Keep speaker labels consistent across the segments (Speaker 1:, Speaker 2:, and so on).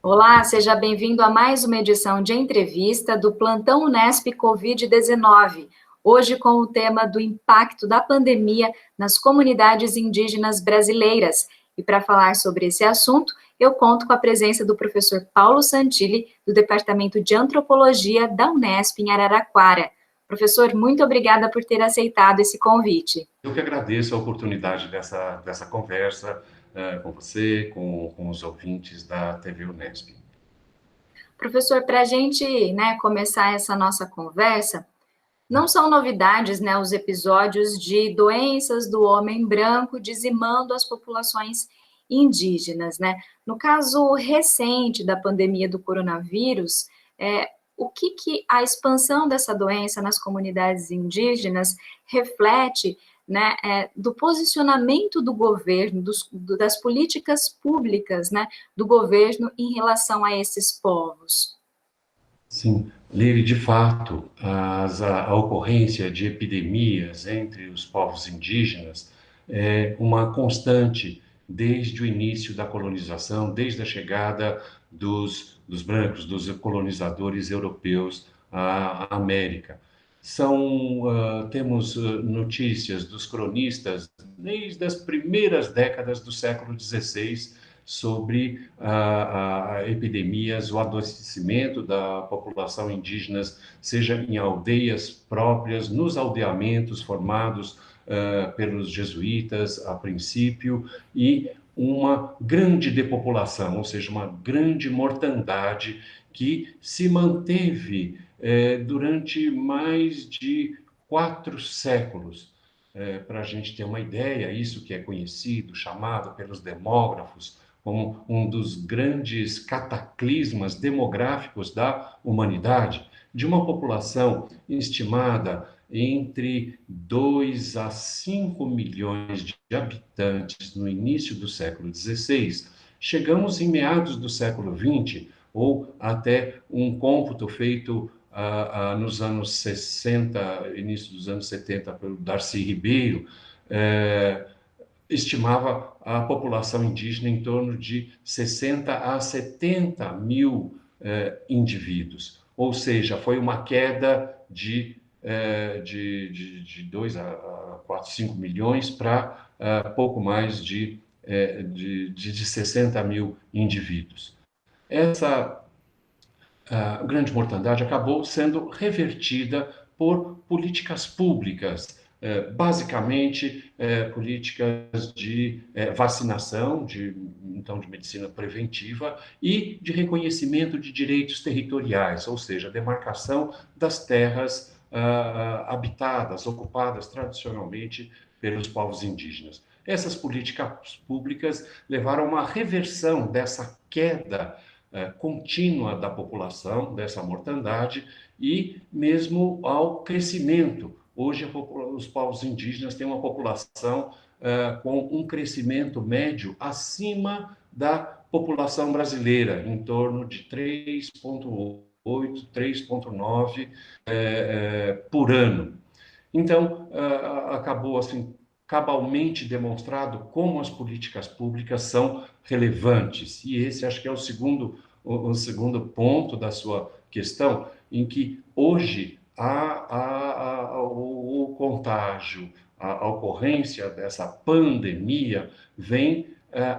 Speaker 1: Olá, seja bem-vindo a mais uma edição de entrevista do Plantão Unesp Covid-19, hoje com o tema do impacto da pandemia nas comunidades indígenas brasileiras. E para falar sobre esse assunto, eu conto com a presença do professor Paulo Santilli, do Departamento de Antropologia da Unesp em Araraquara. Professor, muito obrigada por ter aceitado esse convite.
Speaker 2: Eu que agradeço a oportunidade dessa conversa com você, com os ouvintes da TV Unesp.
Speaker 1: Professor, para a gente, começar essa nossa conversa, não são novidades, os episódios de doenças do homem branco dizimando as populações indígenas, No caso recente da pandemia do coronavírus, o que a expansão dessa doença nas comunidades indígenas reflete, do posicionamento do governo, das políticas públicas, do governo em relação a esses povos?
Speaker 2: Sim, Lili, de fato, a ocorrência de epidemias entre os povos indígenas é uma constante desde o início da colonização, desde a chegada dos brancos, dos colonizadores europeus à América. Temos notícias dos cronistas desde as primeiras décadas do século XVI sobre epidemias, o adoecimento da população indígena, seja em aldeias próprias, nos aldeamentos formados pelos jesuítas a princípio, e uma grande depopulação, ou seja, uma grande mortandade que se manteve durante mais de 4 séculos. Para a gente ter uma ideia, isso que é conhecido, chamado pelos demógrafos como um dos grandes cataclismas demográficos da humanidade, de uma população estimada entre 2 a 5 milhões de habitantes no início do século XVI, chegamos em meados do século XX, ou até um cômputo feito nos anos 60, início dos anos 70, pelo Darcy Ribeiro, estimava a população indígena em torno de 60 a 70 mil indivíduos. Ou seja, foi uma queda de 2 a 4, 5 milhões para pouco mais de 60 mil indivíduos. Essa grande mortandade acabou sendo revertida por políticas públicas, basicamente políticas de vacinação, então de medicina preventiva e de reconhecimento de direitos territoriais, ou seja, demarcação das terras habitadas, ocupadas tradicionalmente pelos povos indígenas. Essas políticas públicas levaram a uma reversão dessa queda contínua da população, dessa mortandade, e mesmo ao crescimento. Hoje, os povos indígenas têm uma população com um crescimento médio acima da população brasileira, em torno de 3,8, 3,9 por ano. Então, acabou assim cabalmente demonstrado como as políticas públicas são relevantes. E esse acho que é o segundo ponto da sua questão, em que hoje o contágio, a ocorrência dessa pandemia vem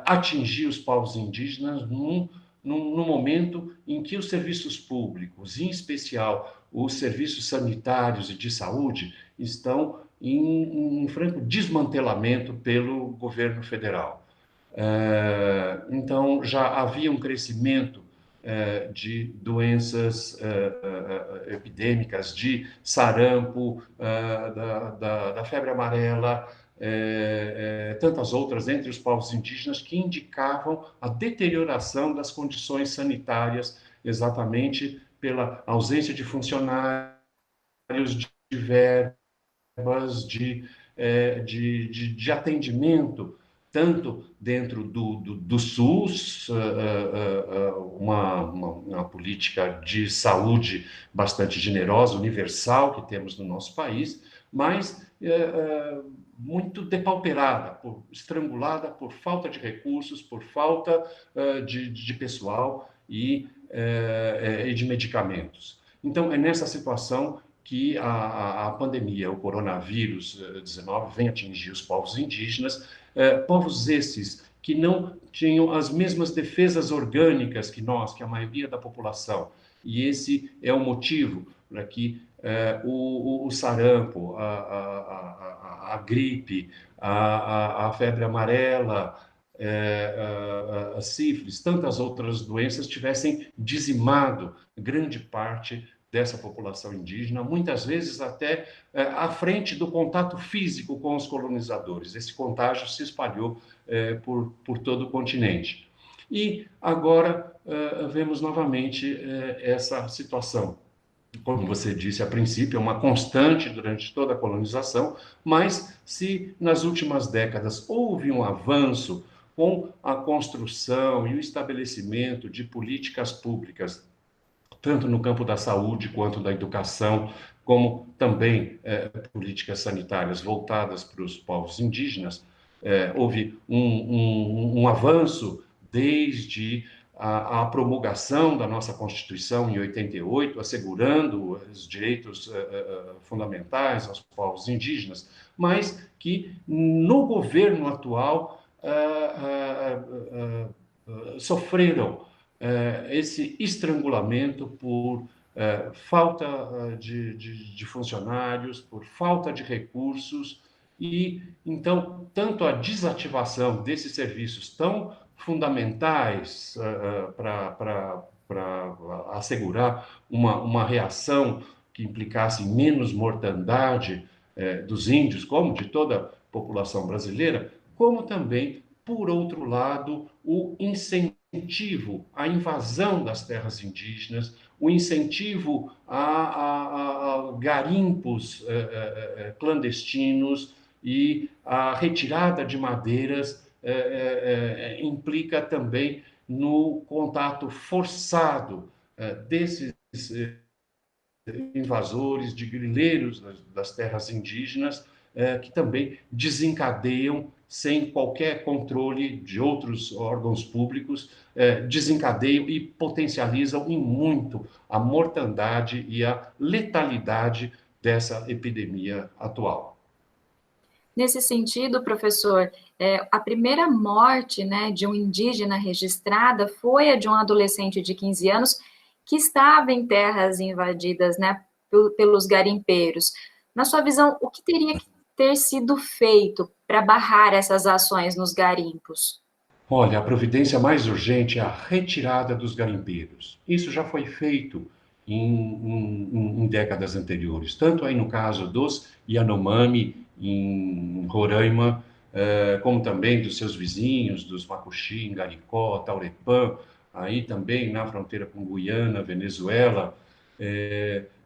Speaker 2: atingir os povos indígenas num momento em que os serviços públicos, em especial os serviços sanitários e de saúde, estão em franco desmantelamento pelo governo federal. Então, já havia um crescimento de doenças epidêmicas, de sarampo, da febre amarela, tantas outras entre os povos indígenas que indicavam a deterioração das condições sanitárias, exatamente pela ausência de funcionários, de verbas, de atendimento, tanto dentro do SUS, uma política de saúde bastante generosa, universal, que temos no nosso país, mas muito depauperada, estrangulada por falta de recursos, por falta de pessoal, e de medicamentos. Então, é nessa situação que a pandemia, o coronavírus 19, vem atingir os povos indígenas, povos esses que não tinham as mesmas defesas orgânicas que nós, que a maioria da população. E esse é o motivo para que o sarampo, a gripe, a febre amarela, a sífilis, tantas outras doenças tivessem dizimado grande parte dessa população indígena, muitas vezes até à frente do contato físico com os colonizadores. Esse contágio se espalhou por todo o continente. E agora vemos novamente essa situação. Como você disse a princípio, é uma constante durante toda a colonização, mas se nas últimas décadas houve um avanço com a construção e o estabelecimento de políticas públicas, tanto no campo da saúde quanto da educação, como também políticas sanitárias voltadas para os povos indígenas, houve um avanço desde a promulgação da nossa Constituição em 88, assegurando os direitos fundamentais aos povos indígenas, mas que no governo atual sofreram esse estrangulamento por falta de funcionários, por falta de recursos, e então tanto a desativação desses serviços tão fundamentais para assegurar uma reação que implicasse menos mortandade dos índios, como de toda a população brasileira, como também, por outro lado, o incentivo à invasão das terras indígenas, o incentivo a garimpos clandestinos e a retirada de madeiras implica também no contato forçado desses invasores, de grileiros das terras indígenas, que também desencadeiam, sem qualquer controle de outros órgãos públicos, desencadeiam e potencializam em muito a mortandade e a letalidade dessa epidemia atual.
Speaker 1: Nesse sentido, professor, a primeira morte, né, de um indígena registrada foi a de um adolescente de 15 anos que estava em terras invadidas, né, pelos garimpeiros. Na sua visão, o que teria que ter sido feito para barrar essas ações nos garimpos?
Speaker 2: Olha, a providência mais urgente é a retirada dos garimpeiros. Isso já foi feito em décadas anteriores, tanto aí no caso dos Yanomami, em Roraima, como também dos seus vizinhos, dos Macuxi, Garicó, Taurepã, aí também na fronteira com Guiana, Venezuela,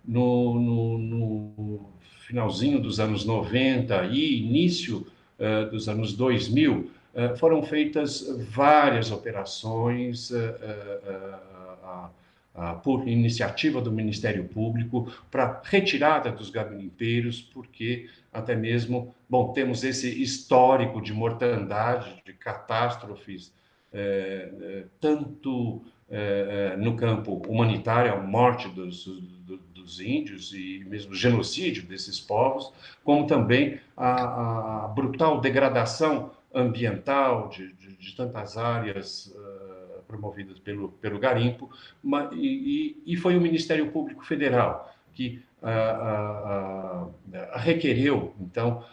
Speaker 2: no finalzinho dos anos 90 e início dos anos 2000, foram feitas várias operações por iniciativa do Ministério Público para retirada dos garimpeiros, porque até mesmo, bom, temos esse histórico de mortandade, de catástrofes, tanto no campo humanitário, a morte dos índios e mesmo genocídio desses povos, como também a brutal degradação ambiental de tantas áreas promovidas pelo garimpo, e foi o Ministério Público Federal que requereu, então,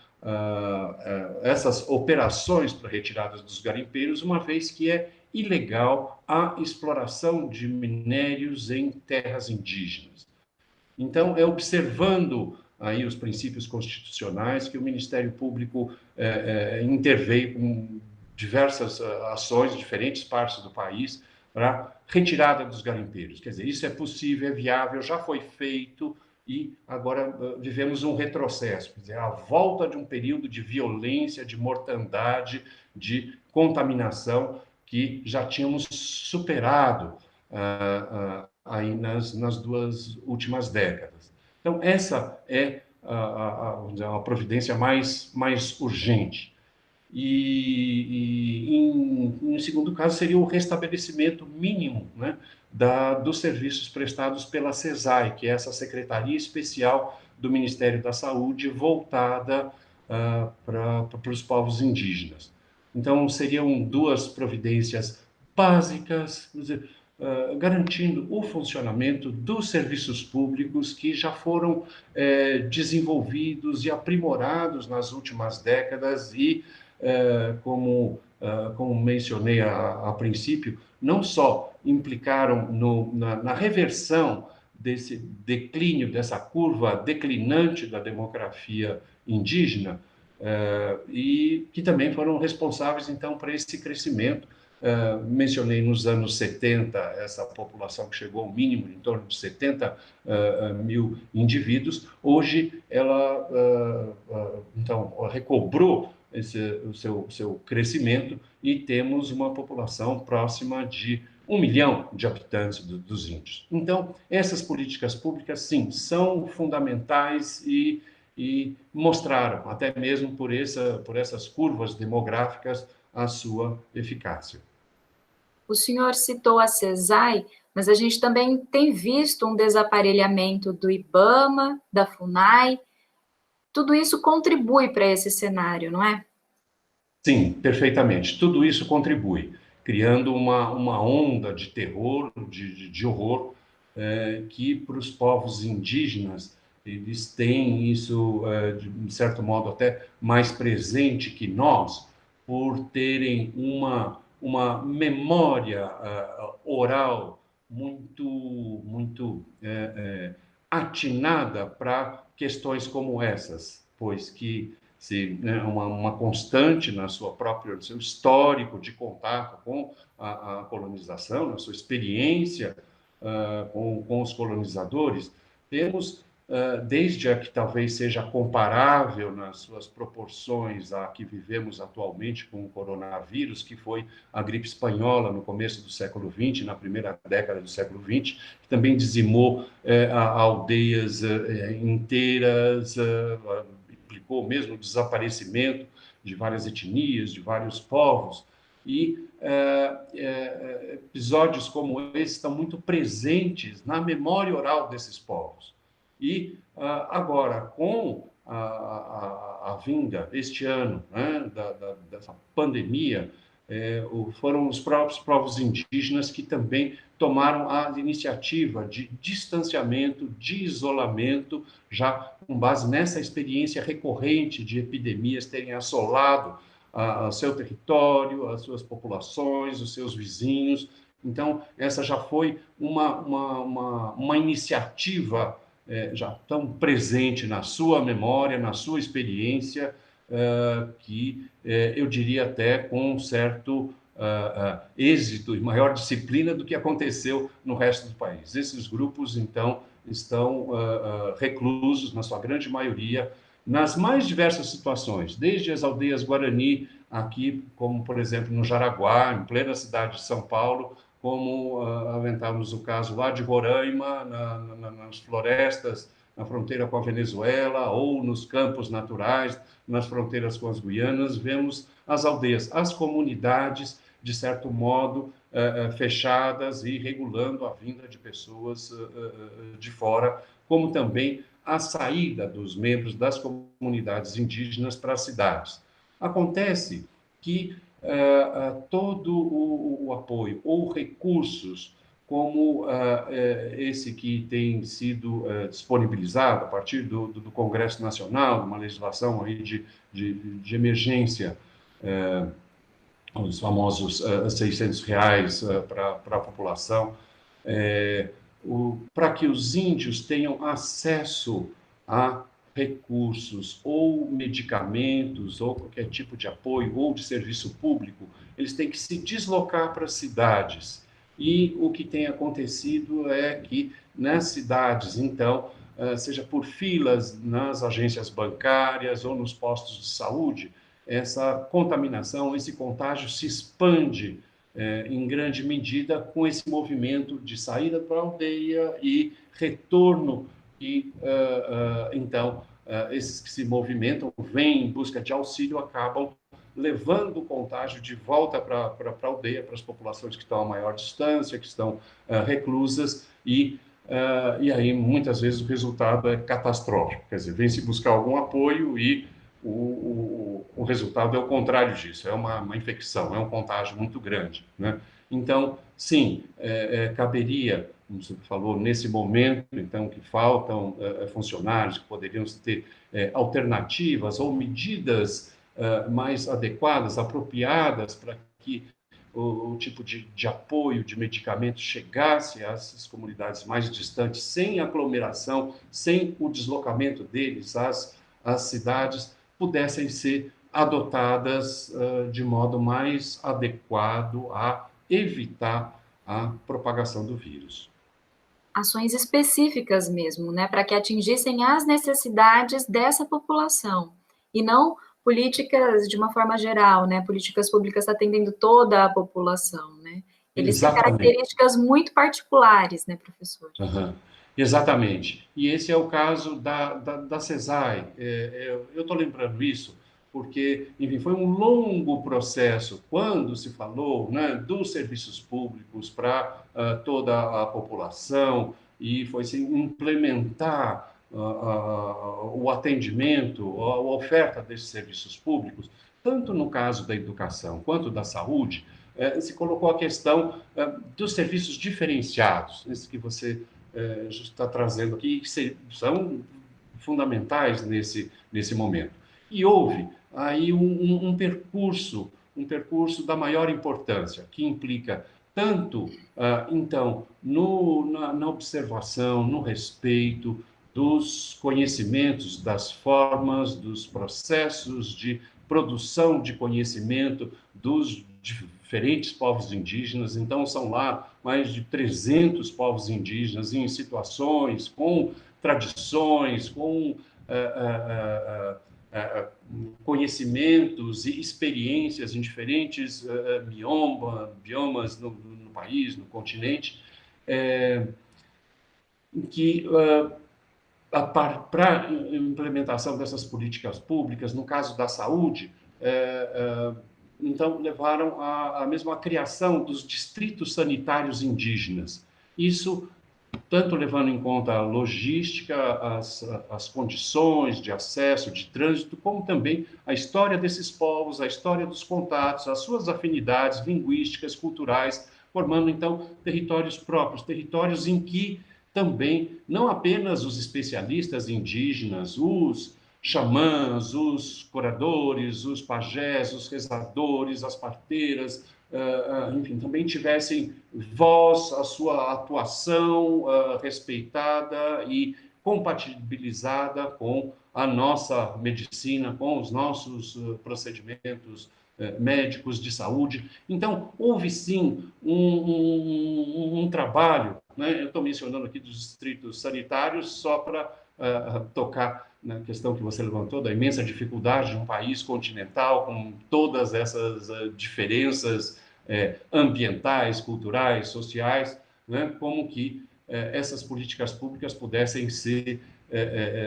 Speaker 2: essas operações para retirada dos garimpeiros, uma vez que é ilegal a exploração de minérios em terras indígenas. Então, é observando aí os princípios constitucionais que o Ministério Público interveio com diversas ações em diferentes partes do país para retirada dos garimpeiros. Quer dizer, isso é possível, é viável, já foi feito e agora vivemos um retrocesso, quer dizer, a volta de um período de violência, de mortandade, de contaminação que já tínhamos superado aí nas duas últimas décadas. Então, essa é a providência mais urgente. E em segundo caso, seria o restabelecimento mínimo, né, dos serviços prestados pela SESAI, que é essa Secretaria Especial do Ministério da Saúde voltada para os povos indígenas. Então, seriam duas providências básicas, garantindo o funcionamento dos serviços públicos que já foram desenvolvidos e aprimorados nas últimas décadas e, como mencionei a princípio, não só implicaram na reversão desse declínio, dessa curva declinante da demografia indígena, e que também foram responsáveis, então, para esse crescimento. Mencionei nos anos 70 essa população que chegou ao mínimo, em torno de 70 mil indivíduos. Hoje ela, então, recobrou o seu crescimento e temos uma população próxima de 1 milhão de habitantes dos índios. Então, essas políticas públicas, sim, são fundamentais e mostraram, até mesmo por essas curvas demográficas, a sua eficácia.
Speaker 1: O senhor citou a SESAI, mas a gente também tem visto um desaparelhamento do IBAMA, da FUNAI. Tudo isso contribui para esse cenário, não é?
Speaker 2: Sim, perfeitamente. Tudo isso contribui, criando uma onda de terror, de horror, que para os povos indígenas, eles têm isso, de certo modo, até mais presente que nós, por terem uma memória oral muito atinada para questões como essas, pois que né, uma constante no seu histórico de contato com a colonização, na sua experiência com os colonizadores, temos, desde a que talvez seja comparável nas suas proporções à que vivemos atualmente com o coronavírus, que foi a gripe espanhola no começo do século XX, na primeira década do século XX, que também dizimou aldeias inteiras, implicou mesmo o desaparecimento de várias etnias, de vários povos, e episódios como esse estão muito presentes na memória oral desses povos. E agora, com a vinda este ano, né, dessa pandemia, foram os próprios povos indígenas que também tomaram a iniciativa de distanciamento, de isolamento, já com base nessa experiência recorrente de epidemias terem assolado o seu território, as suas populações, os seus vizinhos. Então, essa já foi uma iniciativa já tão presente na sua memória, na sua experiência, que eu diria até com um certo êxito e maior disciplina do que aconteceu no resto do país. Esses grupos, então, estão reclusos, na sua grande maioria, nas mais diversas situações, desde as aldeias Guarani, aqui, como, por exemplo, no Jaraguá, em plena cidade de São Paulo, como aventamos o caso lá de Roraima, nas florestas, na fronteira com a Venezuela, ou nos campos naturais, nas fronteiras com as Guianas, vemos as aldeias, as comunidades, de certo modo, fechadas e regulando a vinda de pessoas de fora, como também a saída dos membros das comunidades indígenas para as cidades. Acontece que todo o apoio ou recursos como esse que tem sido disponibilizado a partir do Congresso Nacional, uma legislação aí de emergência, os famosos R$ 600 para a população, para que os índios tenham acesso a recursos ou medicamentos ou qualquer tipo de apoio ou de serviço público, eles têm que se deslocar para as cidades. E o que tem acontecido é que nas cidades, então, seja por filas nas agências bancárias ou nos postos de saúde, essa contaminação, esse contágio se expande em grande medida com esse movimento de saída para a aldeia e retorno. E, então, esses que se movimentam, vêm em busca de auxílio, acabam levando o contágio de volta para a aldeia, para as populações que estão a maior distância, que estão reclusas, e aí muitas vezes o resultado é catastrófico, quer dizer, vem se buscar algum apoio e o resultado é o contrário disso, é uma infecção, é um contágio muito grande, né? Então, sim, caberia, como você falou, nesse momento, então, que faltam funcionários, que poderiam ter alternativas ou medidas mais adequadas, apropriadas para que o tipo de apoio, de medicamento chegasse a essas comunidades mais distantes, sem aglomeração, sem o deslocamento deles às cidades, pudessem ser adotadas de modo mais adequado a evitar a propagação do vírus.
Speaker 1: Ações específicas mesmo, né, para que atingissem as necessidades dessa população, e não políticas de uma forma geral, né, políticas públicas atendendo toda a população, né. Eles têm
Speaker 2: Exatamente.
Speaker 1: características muito particulares, né, professor?
Speaker 2: Uhum. Exatamente. E esse é o caso da CESAI. Eu estou lembrando isso porque, enfim, foi um longo processo quando se falou, né, dos serviços públicos para toda a população e foi se implementar o atendimento, a oferta desses serviços públicos, tanto no caso da educação quanto da saúde, se colocou a questão dos serviços diferenciados, esse que você está trazendo aqui, que são fundamentais nesse momento. E houve aí um percurso da maior importância, que implica tanto, então, na observação, no respeito dos conhecimentos, das formas, dos processos de produção de conhecimento dos diferentes povos indígenas. Então, são lá mais de 300 povos indígenas em situações, com tradições, com conhecimentos e experiências em diferentes biomas no país, no continente, em que para a implementação dessas políticas públicas, no caso da saúde, então levaram a mesmo a criação dos distritos sanitários indígenas. Isso tanto levando em conta a logística, as condições de acesso, de trânsito, como também a história desses povos, a história dos contatos, as suas afinidades linguísticas, culturais, formando então territórios próprios, territórios em que também não apenas os especialistas indígenas, os xamãs, os curadores, os pajés, os rezadores, as parteiras, enfim, também tivessem voz, a sua atuação respeitada e compatibilizada com a nossa medicina, com os nossos procedimentos médicos de saúde. Então, houve sim um trabalho, né? Eu estou mencionando aqui dos distritos sanitários só para tocar na questão que você levantou, da imensa dificuldade de um país continental, com todas essas diferenças ambientais, culturais, sociais, né? Como que essas políticas públicas pudessem ser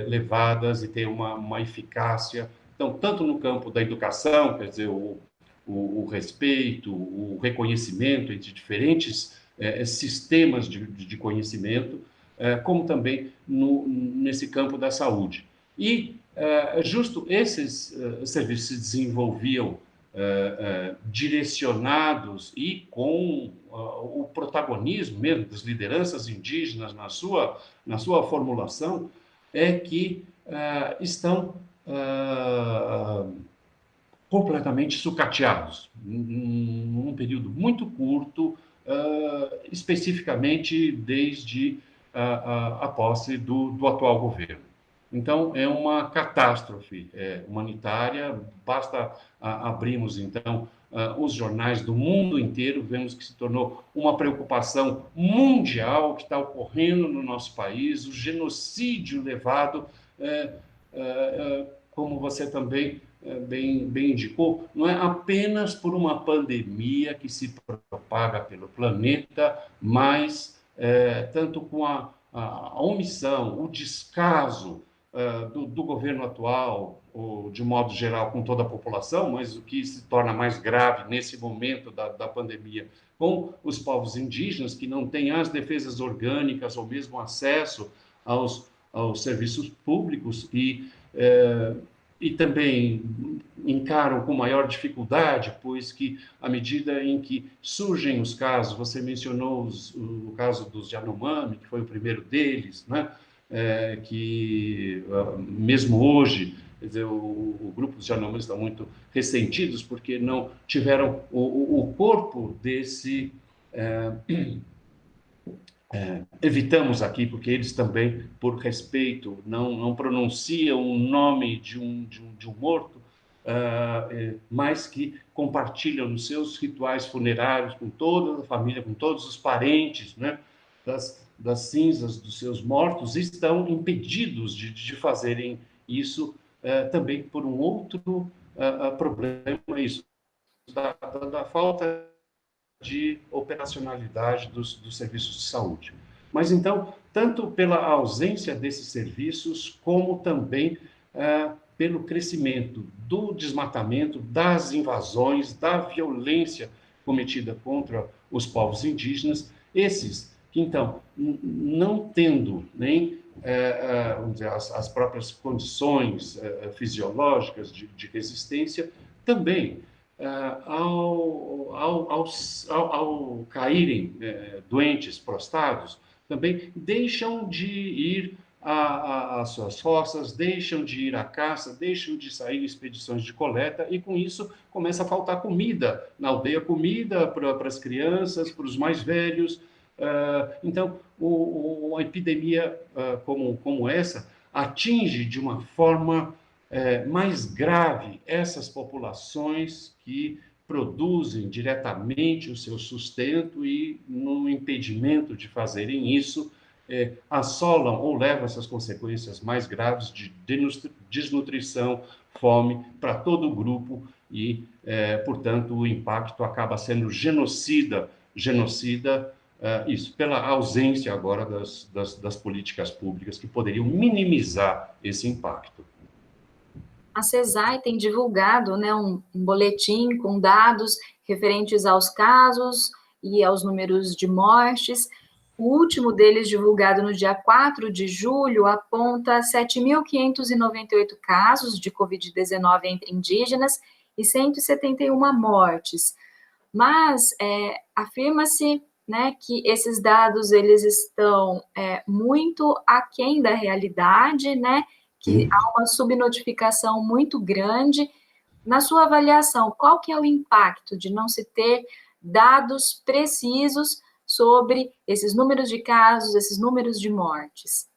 Speaker 2: levadas e ter uma eficácia. Então, tanto no campo da educação, quer dizer, o respeito, o reconhecimento entre diferentes sistemas de conhecimento, como também nesse campo da saúde. E justo esses serviços se desenvolviam direcionados e com o protagonismo mesmo das lideranças indígenas na sua formulação, é que estão completamente sucateados, num período muito curto, especificamente desde a posse do atual governo. Então, é uma catástrofe humanitária, basta abrirmos, então, os jornais do mundo inteiro, vemos que se tornou uma preocupação mundial que está ocorrendo no nosso país, o genocídio levado, como você também bem indicou, não é apenas por uma pandemia que se propaga pelo planeta, mas tanto com a omissão, o descaso do governo atual, ou de modo geral com toda a população, mas o que se torna mais grave nesse momento da pandemia, com os povos indígenas, que não têm as defesas orgânicas ou mesmo acesso aos serviços públicos e também encaram com maior dificuldade, pois que, à medida em que surgem os casos, você mencionou o caso dos Yanomami, que foi o primeiro deles, né? Que mesmo hoje, quer dizer, o grupo dos Yanomami está muito ressentidos porque não tiveram o corpo desse... evitamos aqui, porque eles também, por respeito, não pronunciam o nome de um morto, mas que compartilham nos seus rituais funerários com toda a família, com todos os parentes, né, das cinzas dos seus mortos, estão impedidos de fazerem isso também por um outro problema, isso, da falta de operacionalidade dos serviços de saúde. Mas, então, tanto pela ausência desses serviços, como também pelo crescimento do desmatamento, das invasões, da violência cometida contra os povos indígenas, esses que, então, não tendo nem vamos dizer, as próprias condições fisiológicas de resistência, também ao caírem doentes, prostrados, também deixam de ir às suas roças, deixam de ir à caça, deixam de sair em expedições de coleta, e com isso começa a faltar comida na aldeia, comida para as crianças, para os mais velhos. Então, a epidemia como essa atinge de uma forma mais grave essas populações que produzem diretamente o seu sustento e, no impedimento de fazerem isso, assolam ou levam essas consequências mais graves de desnutrição, fome para todo o grupo e, portanto, o impacto acaba sendo genocida, isso, pela ausência agora das políticas públicas que poderiam minimizar esse impacto.
Speaker 1: A CESAI tem divulgado, né, um boletim com dados referentes aos casos e aos números de mortes. O último deles, divulgado no dia 4 de julho, aponta 7.598 casos de Covid-19 entre indígenas e 171 mortes. Mas afirma-se, né, que esses dados eles estão muito aquém da realidade, né, que há uma subnotificação muito grande. Na sua avaliação, qual que é o impacto de não se ter dados precisos sobre esses números de casos, esses números de mortes?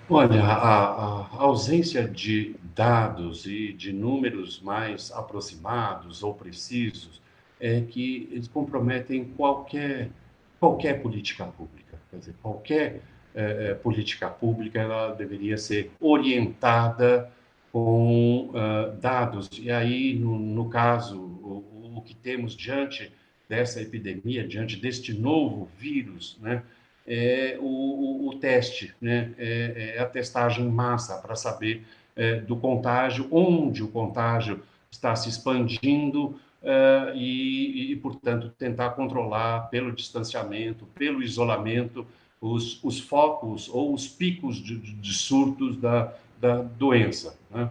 Speaker 2: Olha, a ausência de dados e de números mais aproximados ou precisos é que eles comprometem qualquer política pública. Quer dizer, qualquer política pública ela deveria ser orientada com dados. E aí, no caso, o que temos diante dessa epidemia, diante deste novo vírus, né? O teste, né? A testagem em massa para saber do contágio, onde o contágio está se expandindo portanto, tentar controlar pelo distanciamento, pelo isolamento, os focos ou os picos de surtos da doença, né?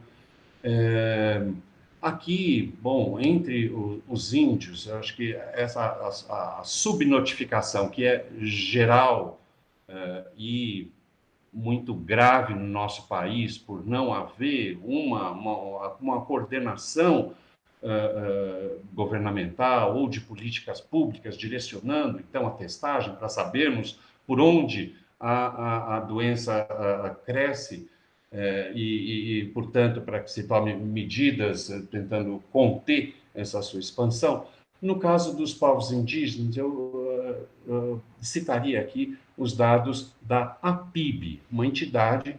Speaker 2: Aqui, bom, entre os índios, eu acho que a subnotificação, que é geral e muito grave no nosso país, por não haver uma coordenação governamental ou de políticas públicas direcionando, então, a testagem para sabermos por onde a doença cresce, portanto, para que se tome medidas tentando conter essa sua expansão. No caso dos povos indígenas, eu citaria aqui os dados da APIB, uma entidade,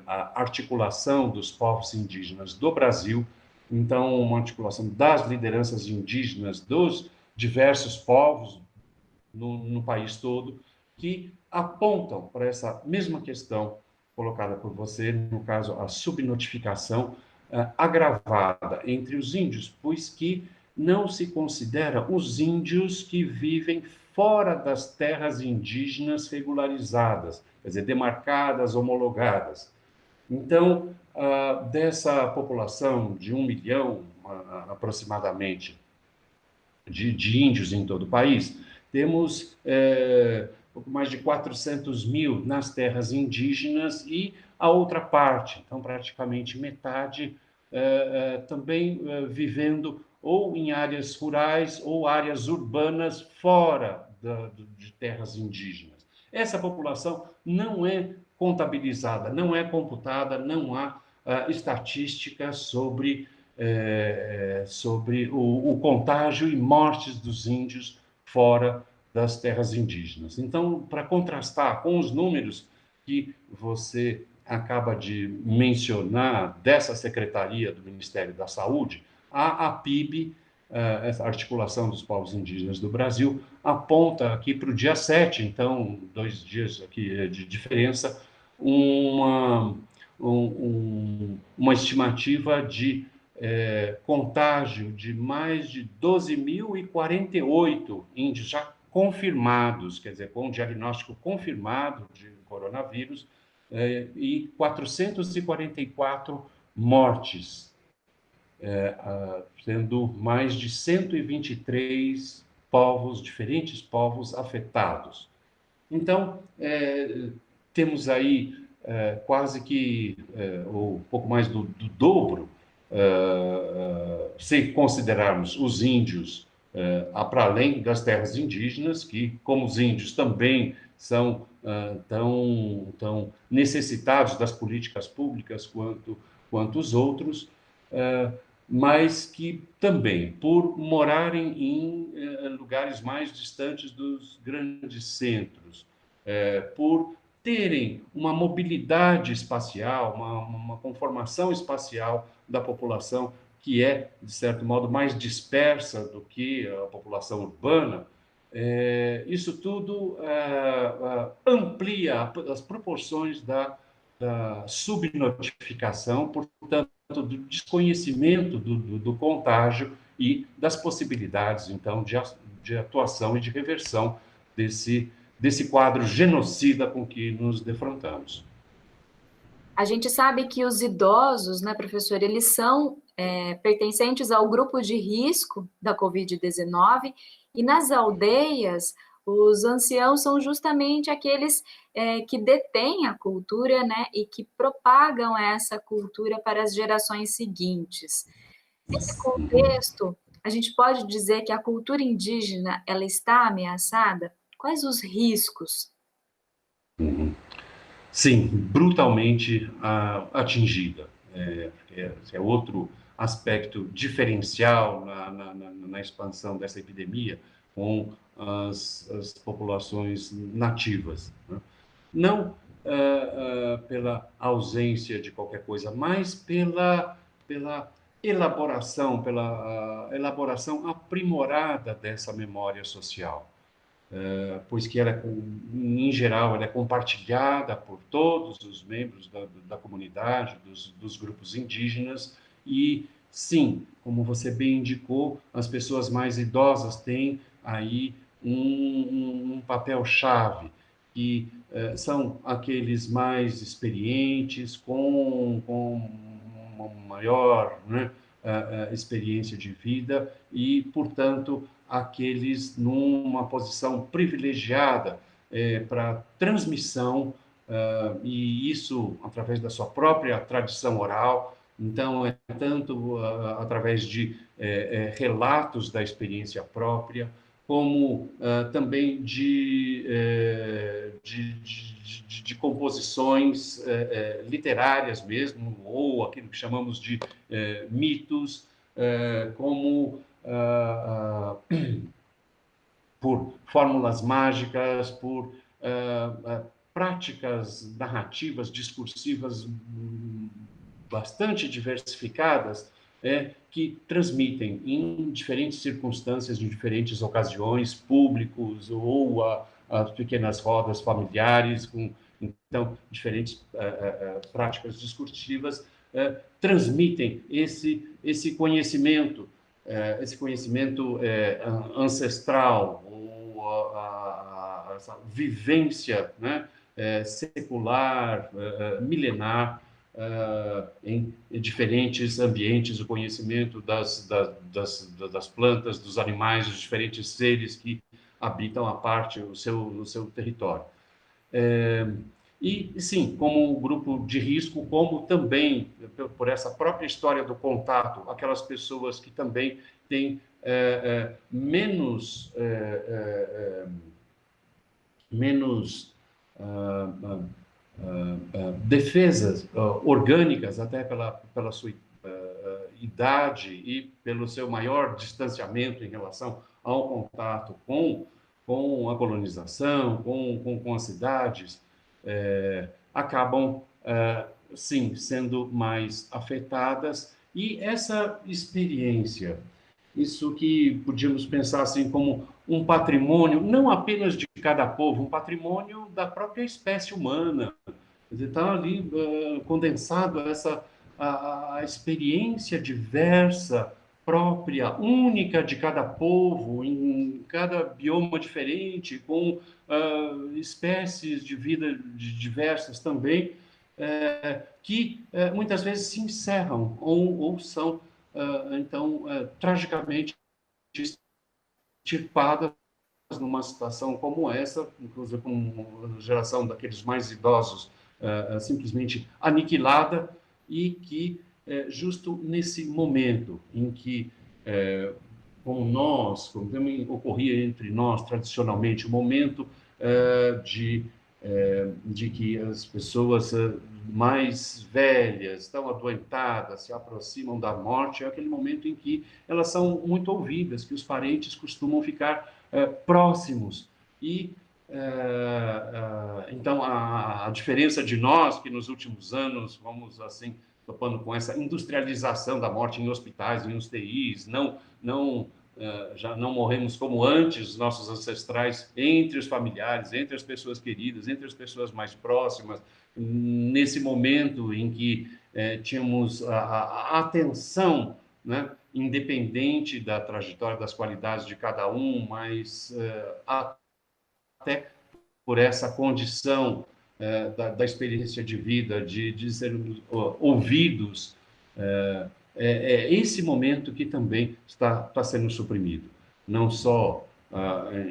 Speaker 2: a Articulação dos Povos Indígenas do Brasil, então, uma articulação das lideranças indígenas dos diversos povos no país todo, que apontam para essa mesma questão colocada por você, no caso, a subnotificação agravada entre os índios, pois que não se considera os índios que vivem fora das terras indígenas regularizadas, quer dizer, demarcadas, homologadas. Então, dessa população de 1 milhão, aproximadamente, de índios em todo o país, temos pouco mais de 400 mil nas terras indígenas e a outra parte, então praticamente metade, também vivendo ou em áreas rurais ou áreas urbanas fora de terras indígenas. Essa população não é contabilizada, não é computada, não há estatística sobre o contágio e mortes dos índios fora das terras indígenas. Então, para contrastar com os números que você acaba de mencionar dessa Secretaria do Ministério da Saúde, a APIB, essa Articulação dos Povos Indígenas do Brasil, aponta aqui para o dia 7, então, 2 dias aqui de diferença, uma estimativa de contágio de mais de 12.048 índios já confirmados, quer dizer, com diagnóstico confirmado de coronavírus, e 444 mortes, sendo mais de 123 povos, diferentes povos afetados. Então, temos aí quase que, ou pouco mais do dobro, se considerarmos os índios para além das terras indígenas, que, como os índios também são tão necessitados das políticas públicas quanto os outros, mas que também, por morarem em lugares mais distantes dos grandes centros, por terem uma mobilidade espacial, uma conformação espacial da população que é, de certo modo, mais dispersa do que a população urbana, isso tudo amplia as proporções da subnotificação, portanto, do desconhecimento do contágio e das possibilidades, então, de atuação e de reversão desse quadro genocida com que nos defrontamos.
Speaker 1: A gente sabe que os idosos, né, professor, eles são pertencentes ao grupo de risco da Covid-19, e nas aldeias, os anciãos são justamente aqueles que detêm a cultura, né, e que propagam essa cultura para as gerações seguintes. Nesse contexto, a gente pode dizer que a cultura indígena ela está ameaçada? Quais os riscos?
Speaker 2: Sim, brutalmente atingida. É outro aspecto diferencial na expansão dessa epidemia com as populações nativas, né? Não pela ausência de qualquer coisa, mas pela elaboração aprimorada dessa memória social, pois que ela, em geral, ela é compartilhada por todos os membros da comunidade, dos grupos indígenas, e sim, como você bem indicou, as pessoas mais idosas têm aí um papel-chave, que são aqueles mais experientes, com uma maior, né, experiência de vida e, portanto, aqueles numa posição privilegiada para transmissão, e isso através da sua própria tradição oral. Então, é tanto através de relatos da experiência própria, como também de composições literárias mesmo, ou aquilo que chamamos de mitos, como por fórmulas mágicas, por práticas narrativas, discursivas bastante diversificadas, que transmitem em diferentes circunstâncias, em diferentes ocasiões, públicos ou as pequenas rodas familiares, com Então, diferentes práticas discursivas transmitem esse conhecimento ancestral, ou essa vivência, né, secular, milenar, em diferentes ambientes, o conhecimento das plantas, dos animais, dos diferentes seres que habitam a parte, o seu território. E, sim, como grupo de risco, como também, por essa própria história do contato, aquelas pessoas que também têm menos defesas orgânicas, até pela sua idade e pelo seu maior distanciamento em relação ao contato com a colonização, com as cidades, acabam, sim, sendo mais afetadas. E essa experiência, isso que podíamos pensar assim como um patrimônio, não apenas de cada povo, um patrimônio da própria espécie humana. Está ali condensado a experiência diversa, própria, única de cada povo, em cada bioma diferente, com espécies de vida diversas também, que muitas vezes se encerram ou são, então, tragicamente extirpadas numa situação como essa, inclusive com a geração daqueles mais idosos simplesmente aniquilada, e que, justo nesse momento em que, como também ocorria entre nós tradicionalmente, o momento de que as pessoas mais velhas estão adoentadas, se aproximam da morte, é aquele momento em que elas são muito ouvidas, que os parentes costumam ficar próximos. E então a diferença de nós, que nos últimos anos vamos assim topando com essa industrialização da morte em hospitais, em UTIs, já não morremos como antes os nossos ancestrais, entre os familiares, entre as pessoas queridas, entre as pessoas mais próximas, nesse momento em que tínhamos a atenção, né, independente da trajetória, das qualidades de cada um, mas até por essa condição da experiência de vida, de sermos ouvidos, esse momento que também está sendo suprimido. Não só,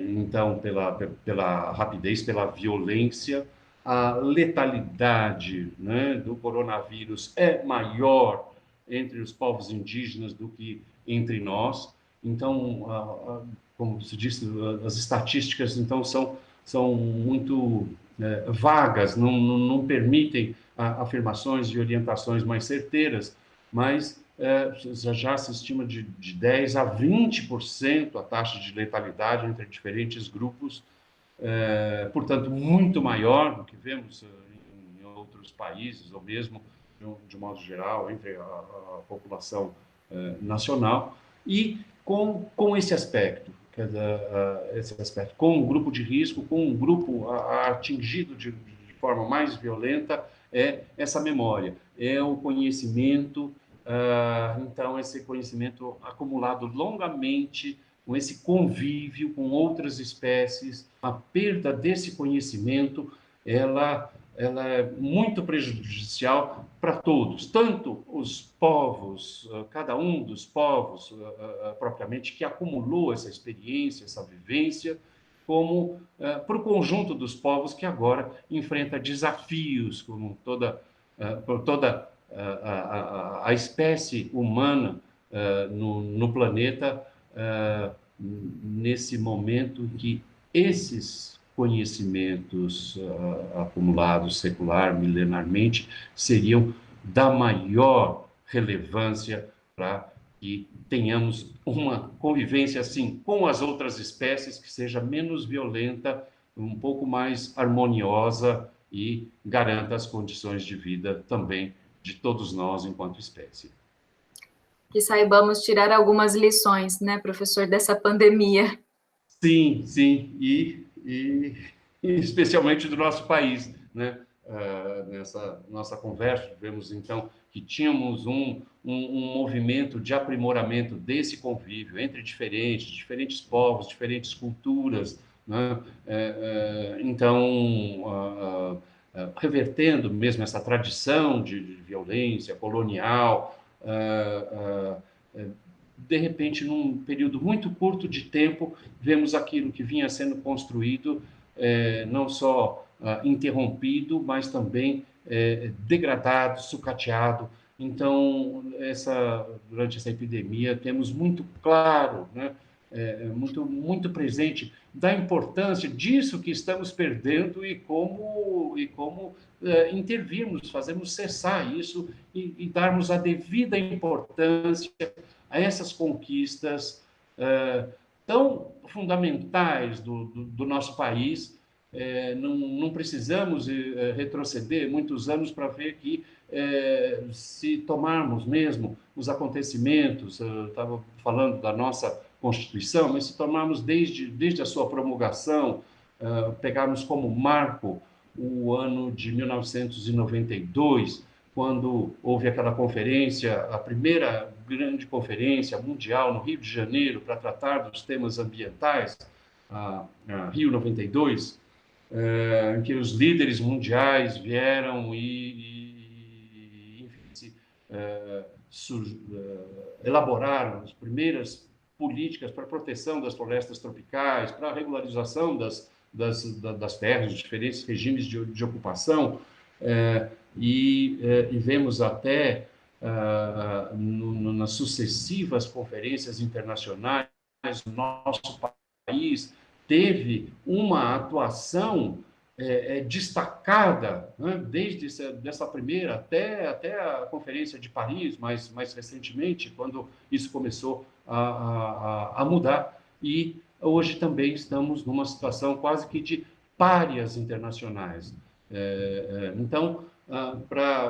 Speaker 2: então, pela rapidez, pela violência, a letalidade, né, do coronavírus é maior entre os povos indígenas do que entre nós. Então, como se disse, as estatísticas então são muito vagas, não permitem afirmações e orientações mais certeiras, mas já se estima de 10 a 20% a taxa de letalidade entre diferentes grupos, portanto, muito maior do que vemos em outros países, ou mesmo, de modo geral, entre a população nacional. E com esse aspecto, com um grupo de risco, com um grupo atingido de forma mais violenta, essa memória, o conhecimento, então, esse conhecimento acumulado longamente, com esse convívio com outras espécies, a perda desse conhecimento, ela é muito prejudicial para todos, tanto os povos, cada um dos povos propriamente, que acumulou essa experiência, essa vivência, como para o conjunto dos povos que agora enfrenta desafios, como por toda a espécie humana no planeta, nesse momento em que esses conhecimentos acumulados secular, milenarmente, seriam da maior relevância para que tenhamos uma convivência assim com as outras espécies que seja menos violenta, um pouco mais harmoniosa e garanta as condições de vida também de todos nós enquanto espécie.
Speaker 1: Que saibamos tirar algumas lições, né, professor, dessa pandemia.
Speaker 2: Sim, sim, e especialmente do nosso país, né, nessa nossa conversa. Vemos, então, que tínhamos um movimento de aprimoramento desse convívio entre diferentes povos, diferentes culturas, né? Então, revertendo mesmo essa tradição de violência colonial, de repente, num período muito curto de tempo, vemos aquilo que vinha sendo construído, não só interrompido, mas também degradado, sucateado. Então, durante essa epidemia, temos muito claro, né, muito presente da importância disso que estamos perdendo e como intervirmos, fazermos cessar isso e darmos a devida importância a essas conquistas tão fundamentais do nosso país. Não precisamos retroceder muitos anos para ver que, se tomarmos mesmo os acontecimentos, eu estava falando da nossa Constituição, mas se tomarmos desde a sua promulgação, pegarmos como marco o ano de 1992, quando houve aquela conferência, a primeira grande conferência mundial no Rio de Janeiro para tratar dos temas ambientais, a Rio 92, em que os líderes mundiais vieram enfim, elaboraram as primeiras políticas para a proteção das florestas tropicais, para a regularização das terras, de diferentes regimes de ocupação, e vemos até nas sucessivas conferências internacionais, o nosso país teve uma atuação destacada, né, desde dessa primeira até a Conferência de Paris, mais recentemente, quando isso começou a mudar. E hoje também estamos numa situação quase que de párias internacionais. Então,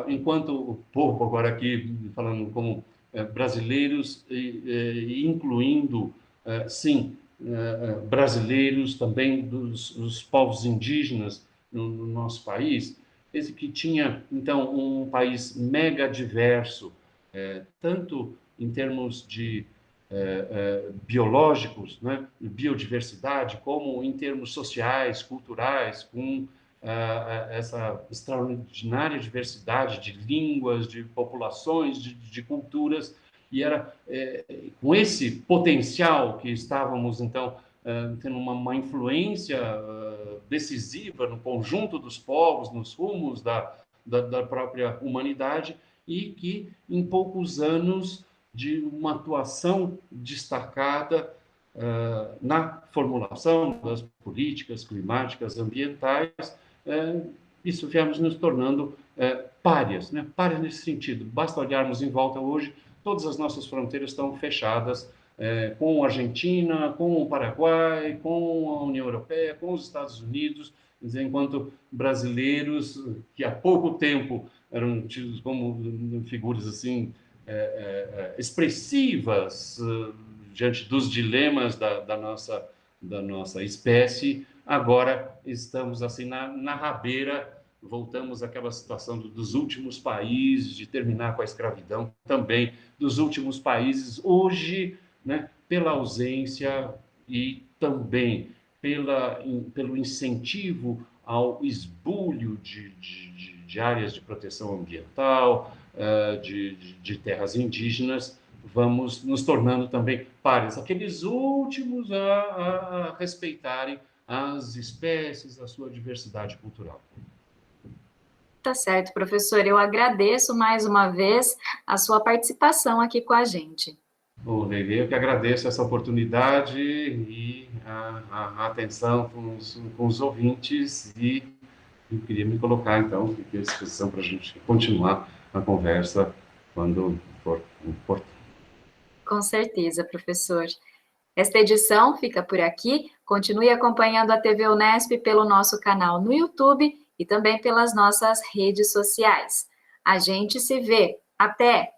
Speaker 2: enquanto o povo, agora aqui falando como brasileiros, incluindo, sim, brasileiros, também dos povos indígenas no nosso país, esse que tinha, então, um país mega diverso, tanto em termos de biológicos, né, biodiversidade, como em termos sociais, culturais, com essa extraordinária diversidade de línguas, de populações, de culturas, e era com esse potencial que estávamos, então, tendo uma influência decisiva no conjunto dos povos, nos rumos da própria humanidade, e que, em poucos anos de uma atuação destacada na formulação das políticas climáticas, ambientais, isso viemos nos tornando párias, né? Párias nesse sentido. Basta olharmos em volta hoje, todas as nossas fronteiras estão fechadas, com a Argentina, com o Paraguai, com a União Europeia, com os Estados Unidos, enquanto brasileiros que há pouco tempo eram tidos como figuras assim expressivas diante dos dilemas da nossa espécie, agora estamos assim na rabeira, voltamos àquela situação dos últimos países, de terminar com a escravidão também, dos últimos países, hoje, né, pela ausência e também pelo incentivo ao esbulho de áreas de proteção ambiental, de terras indígenas, vamos nos tornando também párias, aqueles últimos a respeitarem as espécies, a sua diversidade cultural.
Speaker 1: Tá certo, professor. Eu agradeço mais uma vez a sua participação aqui com a gente.
Speaker 2: Bom, Leila, eu que agradeço essa oportunidade e a atenção com os ouvintes, e eu queria me colocar, então, aqui à disposição para a gente continuar a conversa quando for importante.
Speaker 1: Com certeza, professor. Esta edição fica por aqui. Continue acompanhando a TV Unesp pelo nosso canal no YouTube e também pelas nossas redes sociais. A gente se vê. Até!